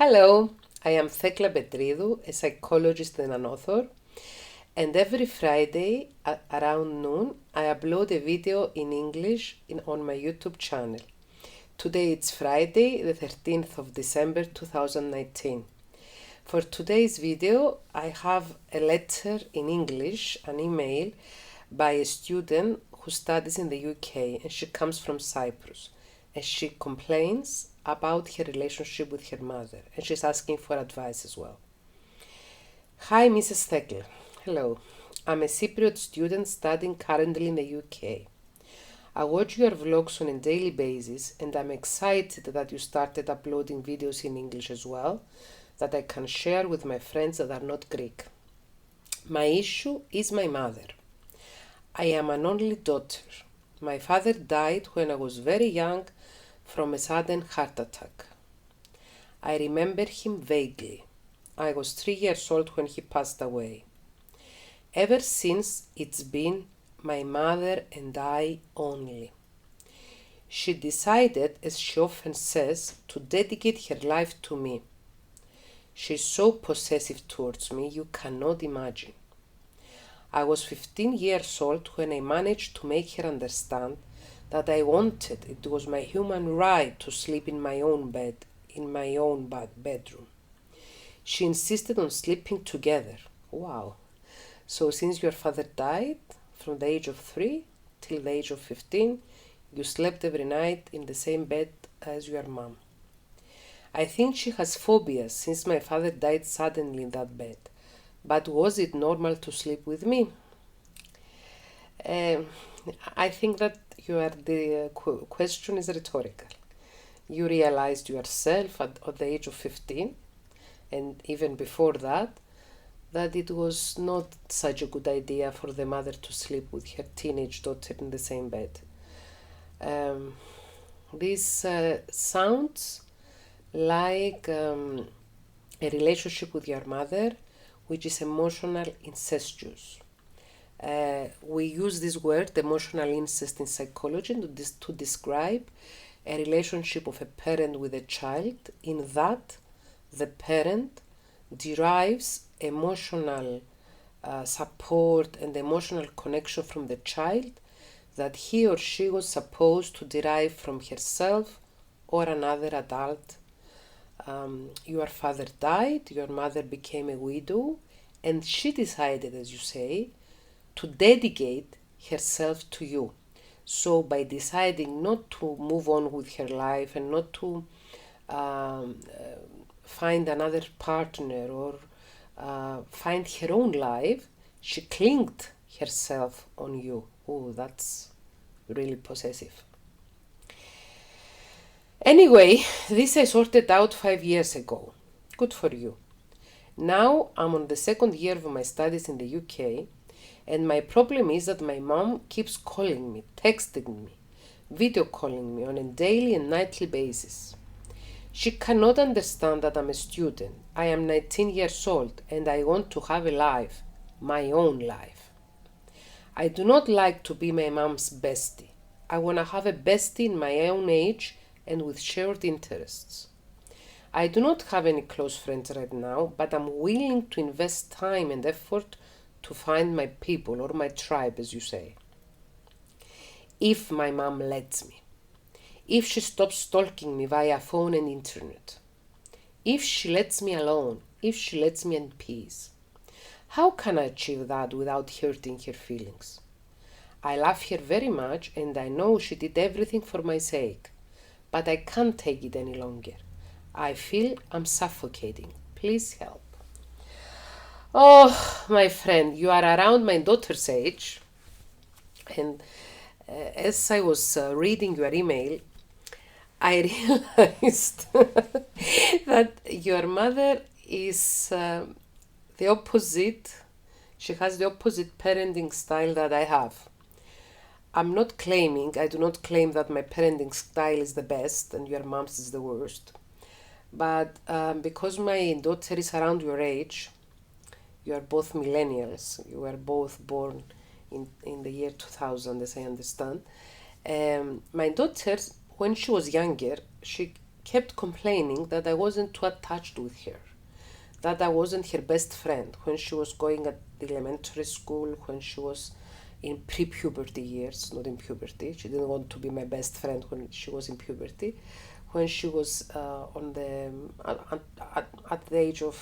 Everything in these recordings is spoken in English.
Hello, I am Thekla Petridou, a psychologist and an author, and every Friday around noon I upload a video in English on my YouTube channel. Today it's Friday, the 13th of December 2019. For today's video, I have a letter in English, an email, by a student who studies in the UK, and she comes from Cyprus, and she complains about her relationship with her mother, and she's asking for advice as well. Hi, Mrs. Thekla. Hello. I'm a Cypriot student studying currently in the UK. I watch your vlogs on a daily basis, and I'm excited that you started uploading videos in English as well, that I can share with my friends that are not Greek. My issue is my mother. I am an only daughter. My father died when I was very young from a sudden heart attack. I remember him vaguely. I was 3 years old when he passed away. Ever since, it's been my mother and I only. She decided, as she often says, to dedicate her life to me. She's so possessive towards me, you cannot imagine. I was 15 years old when I managed to make her understand that I wanted, it was my human right to sleep in my own bed, in my own bedroom. She insisted on sleeping together. Wow. So since your father died, from the age of 3 till the age of 15, you slept every night in the same bed as your mom. I think she has phobias since my father died suddenly in that bed. But was it normal to sleep with me? I think that the question is rhetorical. You realized yourself at the age of 15, and even before that it was not such a good idea for the mother to sleep with her teenage daughter in the same bed. This sounds like a relationship with your mother which is emotional incestuous. We use this word, emotional incest, in psychology to describe a relationship of a parent with a child, in that the parent derives emotional support and emotional connection from the child that he or she was supposed to derive from herself or another adult. Your father died, your mother became a widow, and she decided, as you say, to dedicate herself to you. So by deciding not to move on with her life and not to find another partner or find her own life, she clinged herself on you. Oh, that's really possessive. Anyway, this I sorted out 5 years ago. Good for you. Now I'm on the second year of my studies in the UK, and my problem is that my mom keeps calling me, texting me, video calling me on a daily and nightly basis. She cannot understand that I'm a student. I am 19 years old and I want to have a life, my own life. I do not like to be my mom's bestie. I want to have a bestie in my own age and with shared interests. I do not have any close friends right now, but I'm willing to invest time and effort to find my people, or my tribe, as you say. If my mom lets me. If she stops stalking me via phone and internet. If she lets me alone. If she lets me in peace. How can I achieve that without hurting her feelings? I love her very much and I know she did everything for my sake. But I can't take it any longer. I feel I'm suffocating. Please help. Oh, my friend, you are around my daughter's age. And as I was reading your email, I realized that your mother is the opposite. She has the opposite parenting style that I have. I do not claim that my parenting style is the best and your mom's is the worst. But because my daughter is around your age, you are both millennials, you were both born in the year 2000, as I understand. My daughter, when she was younger, she kept complaining that I wasn't too attached with her, that I wasn't her best friend when she was going at the elementary school, when she was in pre-puberty years, not in puberty. She didn't want to be my best friend when she was in puberty. When she was at the age of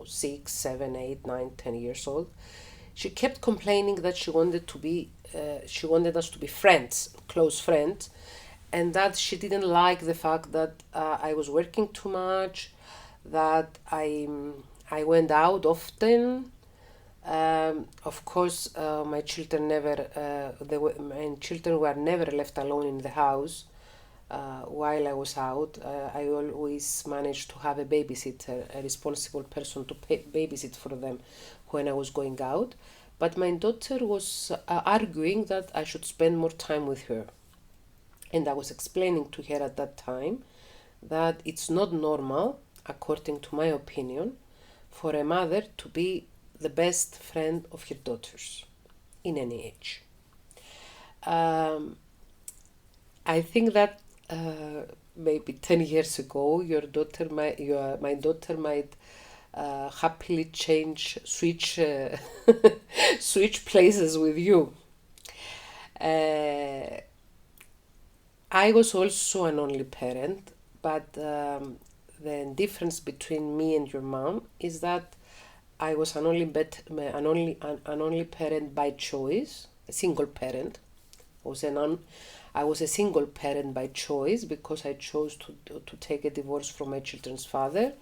6, 7, 8, 9, 10 years old, she kept complaining that she wanted us to be friends, close friends, and that she didn't like the fact that I was working too much, that I went out often. Of course, my children were never left alone in the house while I was out. I always managed to have a babysitter, a responsible person to babysit for them when I was going out. But my daughter was arguing that I should spend more time with her. And I was explaining to her at that time that it's not normal, according to my opinion, for a mother to be the best friend of her daughters in any age. I think that maybe 10 years ago, my daughter might happily switch switch places with you. I was also an only parent, but the difference between me and your mom is that I was an only parent by choice, a single parent. I was a single parent by choice because I chose to take a divorce from my children's father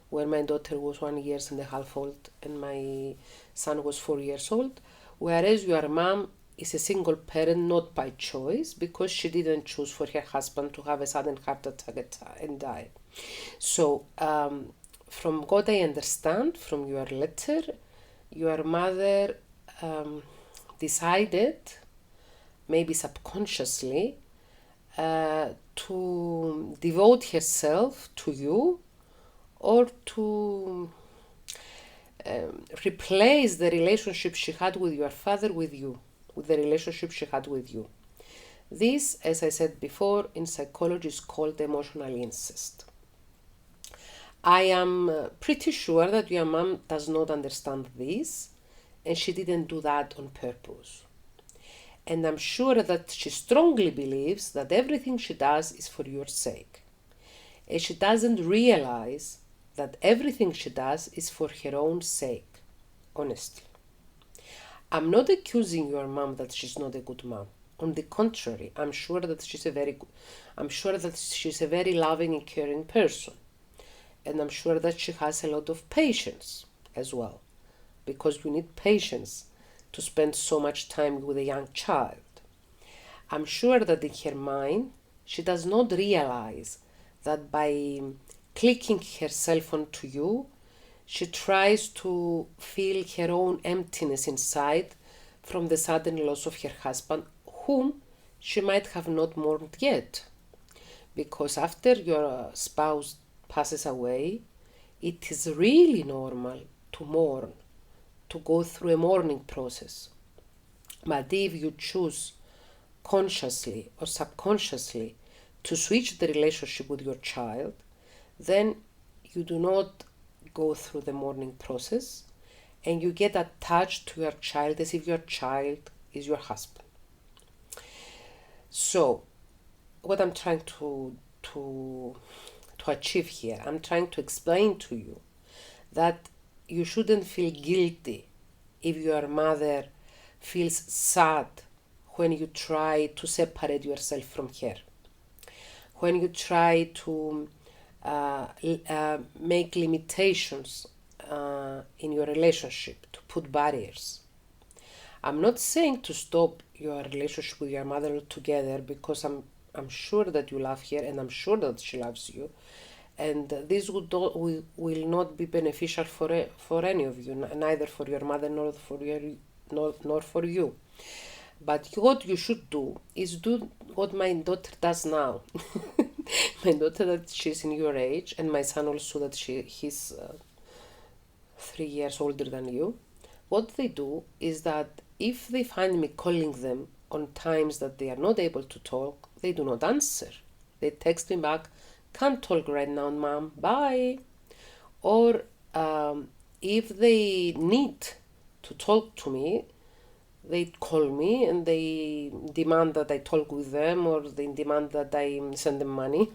when my daughter was 1.5 years old and my son was 4 years old. Whereas your mom is a single parent not by choice because she didn't choose for her husband to have a sudden heart attack and die. So from what I understand from your letter, your mother decided, maybe subconsciously, to devote herself to you or to replace the relationship she had with your father with the relationship she had with you. This, as I said before, in psychology is called emotional incest. I am pretty sure that your mom does not understand this, and she didn't do that on purpose. And I'm sure that she strongly believes that everything she does is for your sake. And she doesn't realize that everything she does is for her own sake, honestly. I'm not accusing your mom that she's not a good mom. On the contrary, I'm sure that she's a very loving and caring person. And I'm sure that she has a lot of patience as well, because you need patience to spend so much time with a young child. I'm sure that in her mind, she does not realize that by clicking herself onto you, she tries to feel her own emptiness inside from the sudden loss of her husband, whom she might have not mourned yet. Because after your spouse passes away, it is really normal to mourn, to go through a mourning process. But if you choose consciously or subconsciously to switch the relationship with your child, then you do not go through the mourning process and you get attached to your child as if your child is your husband. So, what I'm trying to achieve here, I'm trying to explain to you that you shouldn't feel guilty if your mother feels sad when you try to separate yourself from her, when you try to make limitations in your relationship, to put barriers. I'm not saying to stop your relationship with your mother altogether, because I'm sure that you love her and I'm sure that she loves you, and this will not be beneficial for any of you, neither for your mother nor for you. But what you should do is do what my daughter does now. My daughter, that she's in your age, and my son also, that he's 3 years older than you. What they do is that if they find me calling them on times that they are not able to talk, they do not answer. They text me back, can't talk right now, mom, bye. Or if they need to talk to me, they call me and they demand that I talk with them, or they demand that I send them money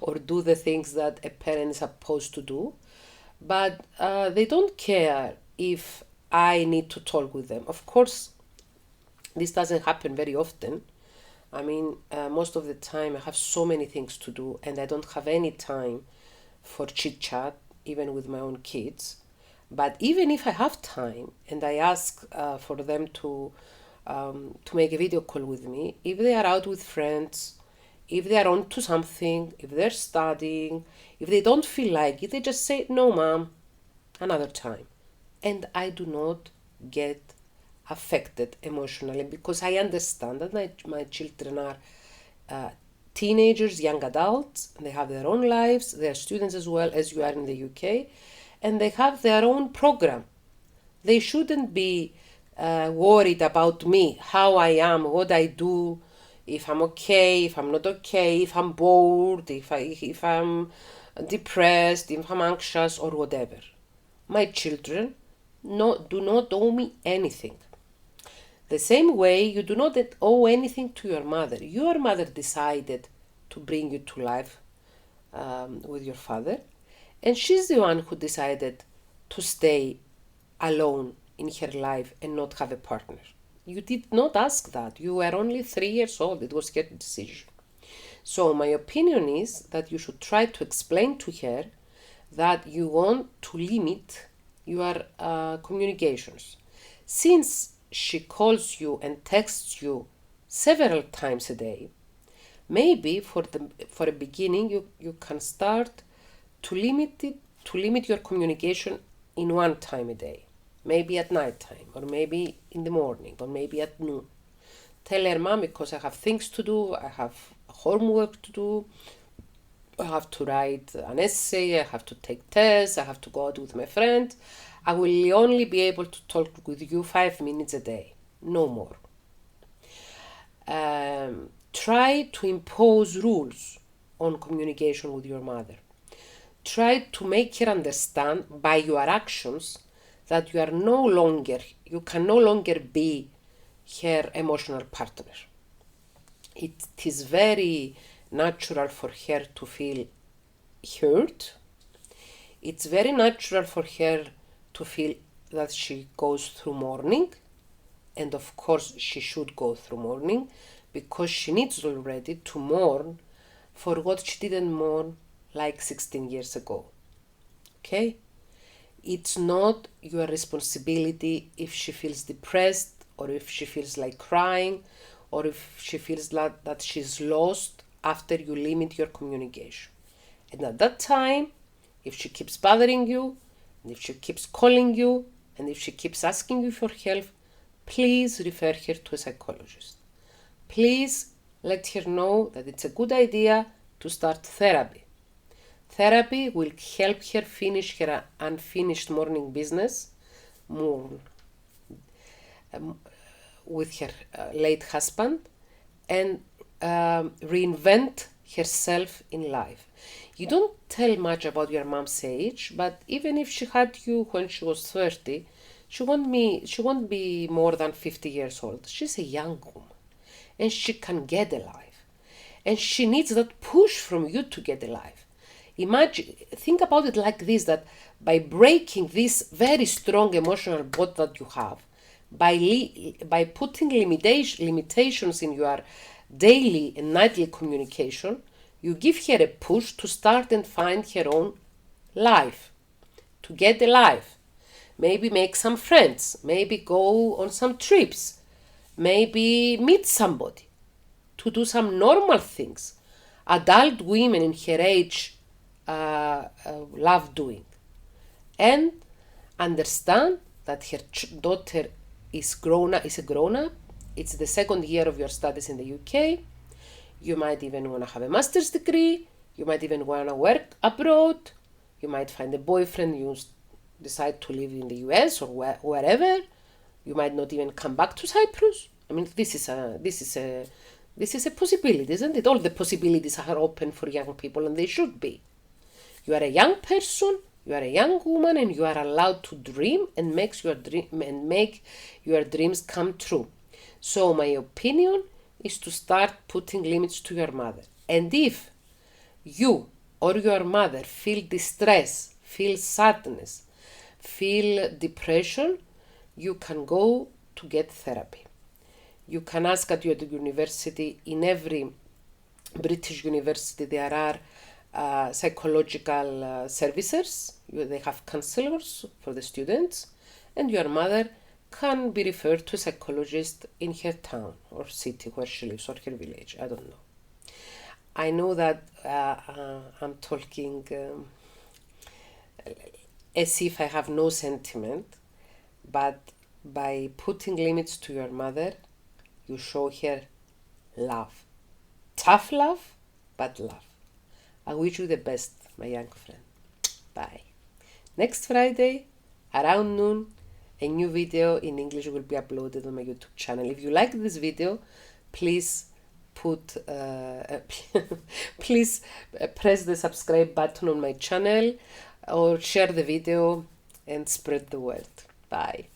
or do the things that a parent is supposed to do. But they don't care if I need to talk with them. Of course, this doesn't happen very often. I mean, most of the time I have so many things to do and I don't have any time for chit chat, even with my own kids. But even if I have time and I ask for them to make a video call with me, if they are out with friends, if they are on to something, if they're studying, if they don't feel like it, they just say, no, mom, another time. And I do not get affected emotionally because I understand that my children are teenagers, young adults, they have their own lives, they're students as well as you are in the UK, and they have their own program. They shouldn't be worried about me, how I am, what I do, if I'm okay, if I'm not okay, if I'm bored, if I'm depressed, if I'm anxious, or whatever. My children do not owe me anything. The same way you do not owe anything to your mother. Your mother decided to bring you to life with your father, and she's the one who decided to stay alone in her life and not have a partner. You did not ask that. You were only 3 years old. It was her decision. So my opinion is that you should try to explain to her that you want to limit your communications. Since she calls you and texts you several times a day, maybe for a beginning you can start to limit your communication in one time a day. Maybe at night time, or maybe in the morning, or maybe at noon. Tell her, mom, because I have things to do, I have homework to do, I have to write an essay, I have to take tests, I have to go out with my friend. I will only be able to talk with you 5 minutes a day, no more. Try to impose rules on communication with your mother. Try to make her understand by your actions that you can no longer be her emotional partner. It is very natural for her to feel hurt. It's very natural for her to feel that she goes through mourning. And of course she should go through mourning because she needs already to mourn for what she didn't mourn like 16 years ago. Okay? It's not your responsibility if she feels depressed, or if she feels like crying, or if she feels that she's lost after you limit your communication. And at that time, if she keeps bothering you, and if she keeps calling you, and if she keeps asking you for help, please refer her to a psychologist. Please let her know that it's a good idea to start therapy. Therapy will help her finish her unfinished mourning business, with her late husband, and reinvent herself in life. You don't tell much about your mom's age, but even if she had you when she was 30, she won't be more than 50 years old. She's a young woman, and she can get alive, and she needs that push from you to get alive. Think about it like this, that by breaking this very strong emotional bond that you have, by putting limitations in your daily and nightly communication, you give her a push to start and find her own life, to get alive. Maybe make some friends, maybe go on some trips, maybe meet somebody, to do some normal things adult women in her age love doing, and understand that her daughter is a grown up. It's the second year of your studies in the UK. You might even want to have a master's degree. You might even want to work abroad. You might find a boyfriend. You decide to live in the US or wherever. You might not even come back to Cyprus. I mean, this is This is a possibility, isn't it? All the possibilities are open for young people, and they should be. You are a young person, you are a young woman, and you are allowed to dream and make your dreams come true. So my opinion is to start putting limits to your mother. And if you or your mother feel distress, feel sadness, feel depression, you can go to get therapy. You can ask at your university. In every British university there are psychological services. They have counselors for the students, and your mother can be referred to a psychologist in her town or city where she lives, or her village. I don't know. I know that I'm talking as if I have no sentiment, but by putting limits to your mother, you show her love. Tough love, but love. I wish you the best, my young friend. Bye. Next Friday, around noon, a new video in English will be uploaded on my YouTube channel. If you like this video, please please press the subscribe button on my channel, or share the video and spread the word. Bye.